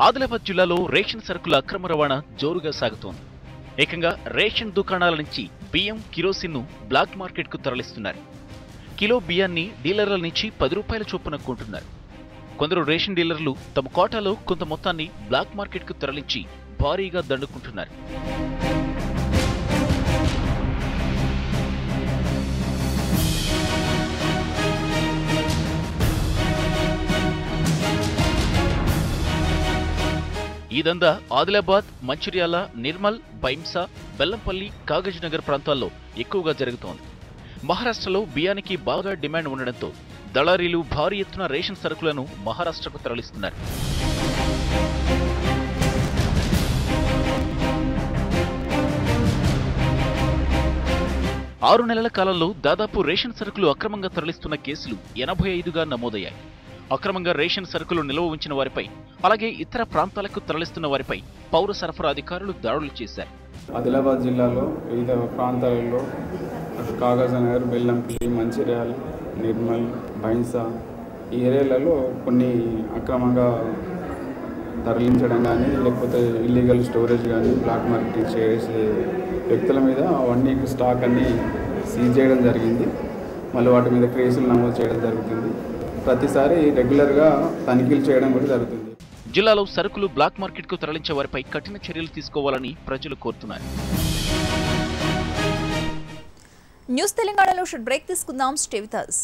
ఆదిలాబాద్ జిల్లాలో రేషన్ సరుకుల అక్రమ రవాణా జోరుగా సాగుతోంది. ఏకంగా రేషన్ దుకాణాల నుంచి బియ్యం, కిరోసిన్ను బ్లాక్ మార్కెట్కు తరలిస్తున్నారు. కిలో బియ్యాన్ని డీలర్ల నుంచి 10 రూపాయల చొప్పున కొంటున్నారు. కొందరు రేషన్ డీలర్లు తమ కోటాలో కొంత మొత్తాన్ని బ్లాక్ మార్కెట్కు తరలించి భారీగా దండుకుంటున్నారు. ఇదంతా ఆదిలాబాద్, మంచిర్యాల, నిర్మల్, బైంసా, బెల్లంపల్లి, కాగజ్ నగర్ ప్రాంతాల్లో ఎక్కువగా జరుగుతోంది. మహారాష్ట్రలో బియ్యానికి బాగా డిమాండ్ ఉండడంతో దళారీలు భారీ ఎత్తున రేషన్ సరుకులను మహారాష్ట్రకు తరలిస్తున్నారు. ఆరు నెలల కాలంలో దాదాపు రేషన్ సరుకులు అక్రమంగా తరలిస్తున్న కేసులు 85గా నమోదయ్యాయి. అక్రమంగా రేషన్ సరుకులు నిల్వ ఉంచిన వారిపై, అలాగే ఇతర ప్రాంతాలకు తరలిస్తున్న వారిపై పౌర సరఫరా అధికారులు దాడులు చేశారు. ఆదిలాబాద్ జిల్లాలో వివిధ ప్రాంతాలలో కాగజ్ నగర్, బెల్లంపల్లి, మంచిర్యాల, నిర్మల్, బైంసా ఈ ఏరియాలలో కొన్ని అక్రమంగా తరలించడం కానీ, లేకపోతే ఇల్లీగల్ స్టోరేజ్ కానీ, బ్లాక్ మార్కెటింగ్ చేసే వ్యక్తుల మీద అవన్నీ స్టాక్ అన్నీ సీజ్ చేయడం జరిగింది. మళ్ళీ వాటి మీద కేసులు నమోదు చేయడం జరుగుతుంది. ప్రతిసారి రెగ్యులర్గా తనిఖీలు చేయడం కూడా జరుగుతుంది. జిల్లాలో సరుకులు బ్లాక్ మార్కెట్కు తరలించే వారిపై కఠిన చర్యలు తీసుకోవాలని ప్రజలు కోరుతున్నారు. న్యూస్ తెలంగాణలో షుడ్ బ్రేక్ తీసుకుందాం. Stay with us.